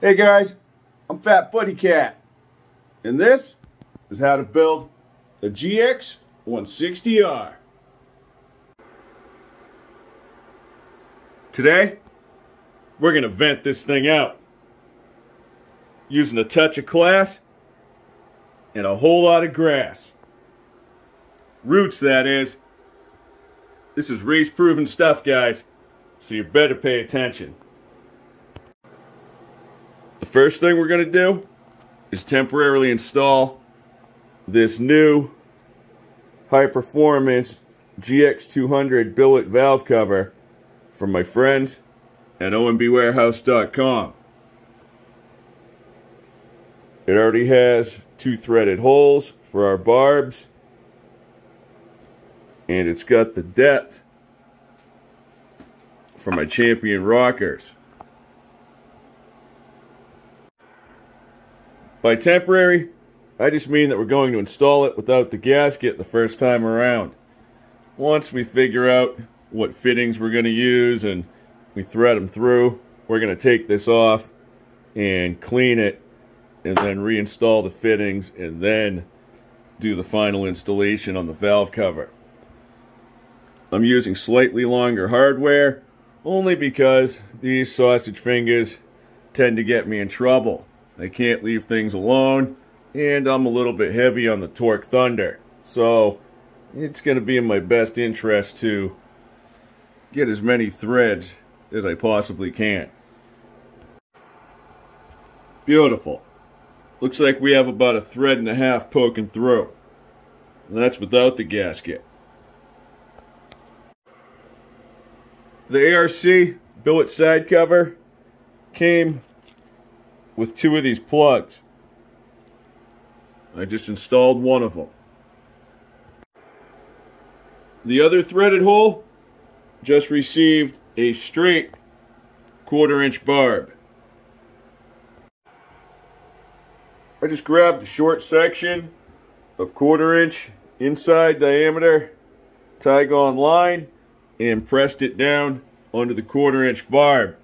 Hey guys, I'm FatBuddyCat, and this is how to build a Gx160R. Today, we're going to vent this thing out using a touch of class and a whole lot of grass. Roots, that is. This is race-proven stuff, guys, so you better pay attention. The first thing we're going to do is temporarily install this new high-performance Gx200 billet valve cover from my friends at OMBWarehouse.com. It already has 2 threaded holes for our barbs, and it's got the depth for my champion rockers. By temporary, I just mean that we're going to install it without the gasket the first time around. Once we figure out what fittings we're going to use and we thread them through, we're going to take this off and clean it and then reinstall the fittings and then do the final installation on the valve cover. I'm using slightly longer hardware only because these sausage fingers tend to get me in trouble. I can't leave things alone, and I'm a little bit heavy on the torque thunder, so it's going to be in my best interest to get as many threads as I possibly can. Beautiful. Looks like we have about 1.5 threads poking through, and that's without the gasket. The ARC billet side cover came with 2 of these plugs. I just installed one of them. The other threaded hole just received a straight 1/4-inch barb. I just grabbed a short section of 1/4-inch inside diameter Tygon line and pressed it down onto the 1/4-inch barb.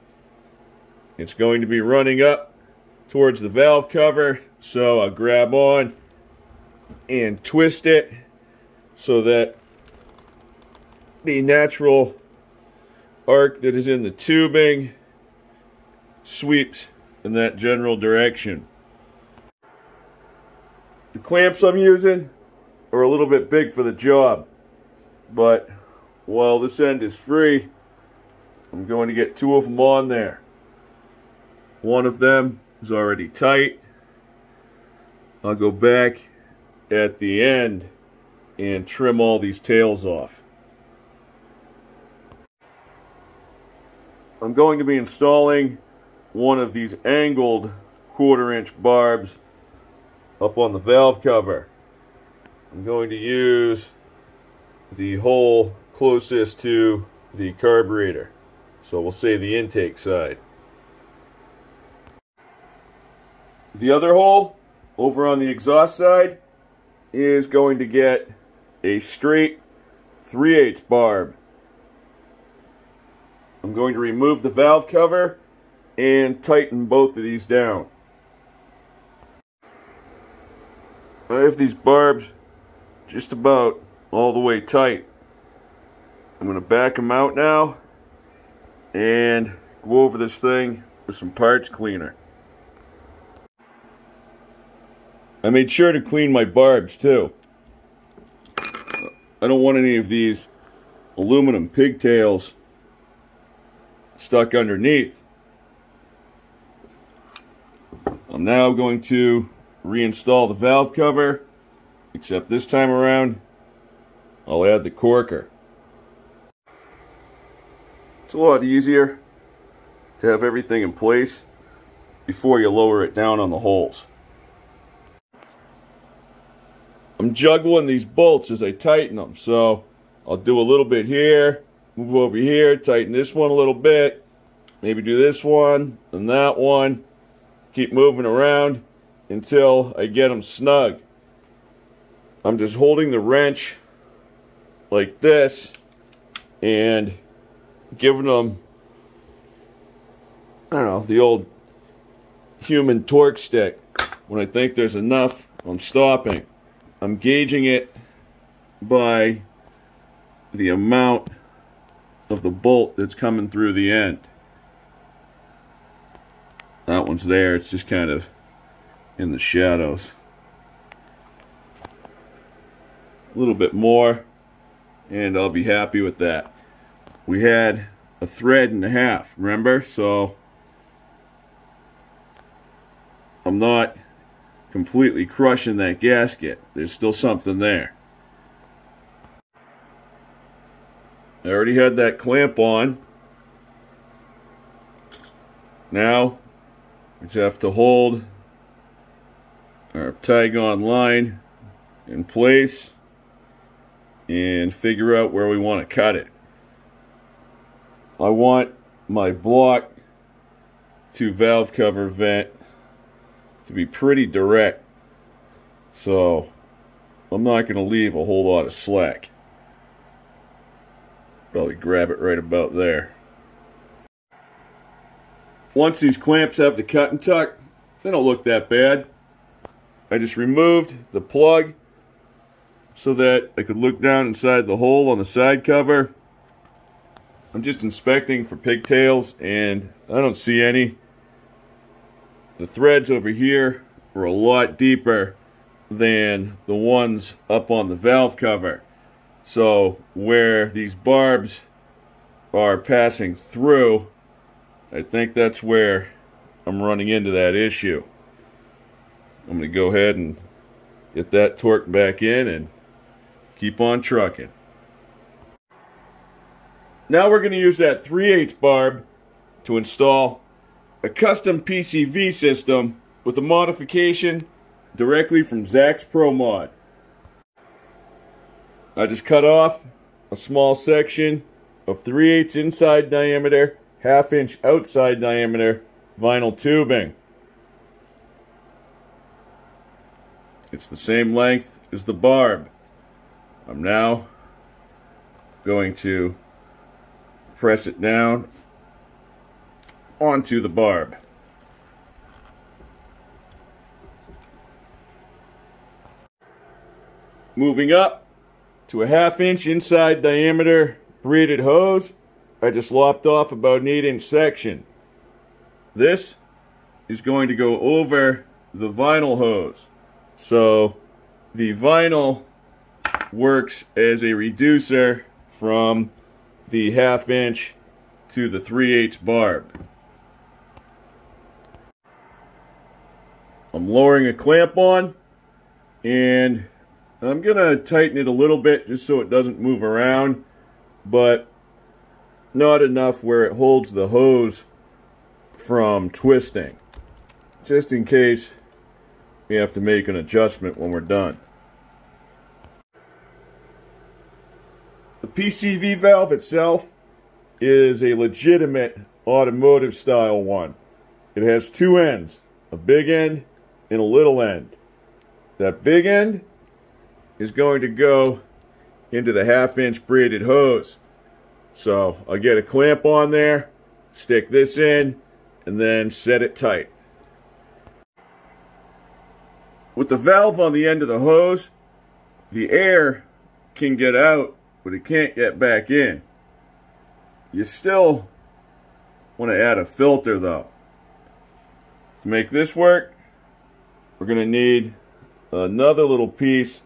It's going to be running up towards the valve cover, so I'll grab on and twist it so that the natural arc that is in the tubing sweeps in that general direction. The clamps I'm using are a little bit big for the job, but while this end is free, I'm going to get 2 of them on there. One of them is already tight. I'll go back at the end and trim all these tails off. I'm going to be installing one of these angled 1/4-inch barbs up on the valve cover. I'm going to use the hole closest to the carburetor, so we'll say the intake side. The other hole over on the exhaust side is going to get a straight 3/8 barb. I'm going to remove the valve cover and tighten both of these down. I have these barbs just about all the way tight. I'm going to back them out now and go over this thing with some parts cleaner. I made sure to clean my barbs too. I don't want any of these aluminum pigtails stuck underneath. I'm now going to reinstall the valve cover, except this time around I'll add the corker. It's a lot easier to have everything in place before you lower it down on the holes. I'm juggling these bolts as I tighten them, so I'll do a little bit here, move over here, tighten this one a little bit, maybe do this one and that one, keep moving around until I get them snug. I'm just holding the wrench like this and giving them, I don't know, the old human torque stick. When I think there's enough, I'm stopping. I'm gauging it by the amount of the bolt that's coming through the end. That one's there, it's just kind of in the shadows. A little bit more, and I'll be happy with that. We had a thread and a half, remember? So I'm not completely crushing that gasket. There's still something there. I already had that clamp on. Now we just have to hold our tie-on line in place and figure out where we want to cut it. I want my block to valve cover vent to be pretty direct, so I'm not going to leave a whole lot of slack. Probably grab it right about there. Once these clamps have the cut and tuck, they don't look that bad. I just removed the plug so that I could look down inside the hole on the side cover. I'm just inspecting for pigtails and I don't see any. The threads over here are a lot deeper than the ones up on the valve cover. So where these barbs are passing through, I think that's where I'm running into that issue. I'm going to go ahead and get that torque back in and keep on trucking. Now we're going to use that 3/8 barb to install a custom PCV system with a modification directly from Zach's Pro Mod. I just cut off a small section of 3/8 inside diameter, 1/2 inch outside diameter vinyl tubing. It's the same length as the barb. I'm now going to press it down onto the barb. Moving up to a 1/2 inch inside diameter braided hose, I just lopped off about an 8-inch section. This is going to go over the vinyl hose. So the vinyl works as a reducer from the 1/2 inch to the 3/8 barb. I'm lowering a clamp on and I'm gonna tighten it a little bit just so it doesn't move around, but not enough where it holds the hose from twisting, just in case we have to make an adjustment when we're done. The PCV valve itself is a legitimate automotive style one. It has two ends, a big end and a little end. That big end is going to go into the 1/2 inch braided hose. So I'll get a clamp on there, stick this in, and then set it tight. With the valve on the end of the hose, the air can get out, but it can't get back in. You still want to add a filter though. To make this work, we're going to need another little piece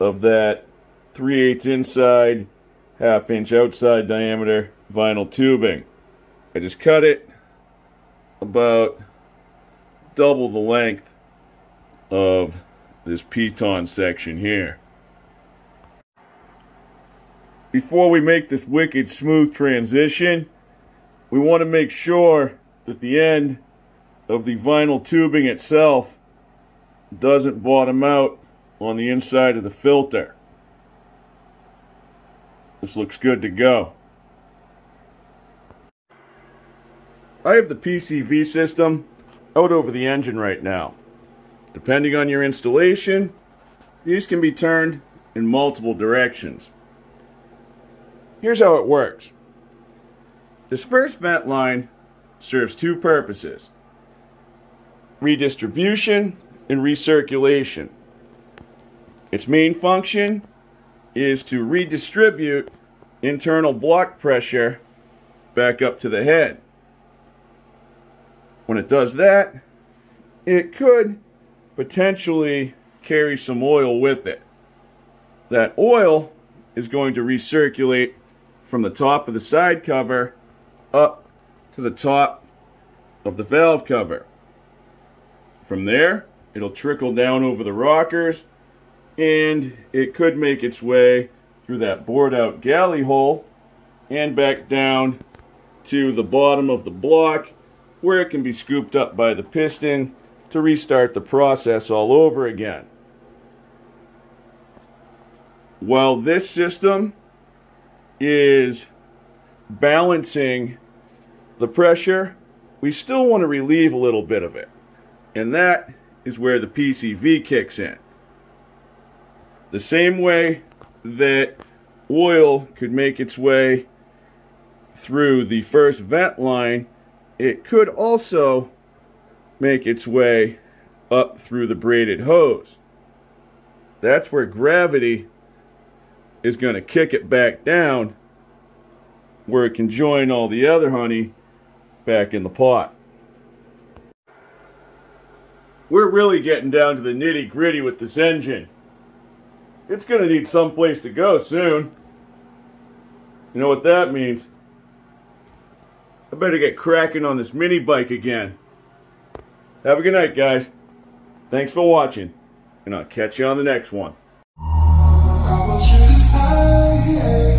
of that 3/8 inside, 1/2 inch outside diameter vinyl tubing. I just cut it about double the length of this piton section here. Before we make this wicked smooth transition, we want to make sure that the end of the vinyl tubing itself doesn't bottom out on the inside of the filter. This looks good to go. I have the PCV system out over the engine right now. Depending on your installation, these can be turned in multiple directions. Here's how it works. This first vent line serves two purposes. redistribution, and recirculation. Its main function is to redistribute internal block pressure back up to the head. When it does that, it could potentially carry some oil with it. That oil is going to recirculate from the top of the side cover up to the top of the valve cover. From there, it'll trickle down over the rockers, and it could make its way through that bored out galley hole and back down to the bottom of the block, where it can be scooped up by the piston to restart the process all over again. While this system is balancing the pressure, we still want to relieve a little bit of it. And that is where the PCV kicks in. The same way that oil could make its way through the first vent line, it could also make its way up through the braided hose. That's where gravity is going to kick it back down, where it can join all the other honey back in the pot. We're really getting down to the nitty-gritty with this engine. It's going to need someplace to go soon. You know what that means? I better get cracking on this mini bike again. Have a good night, guys. Thanks for watching, and I'll catch you on the next one. I want you to stay.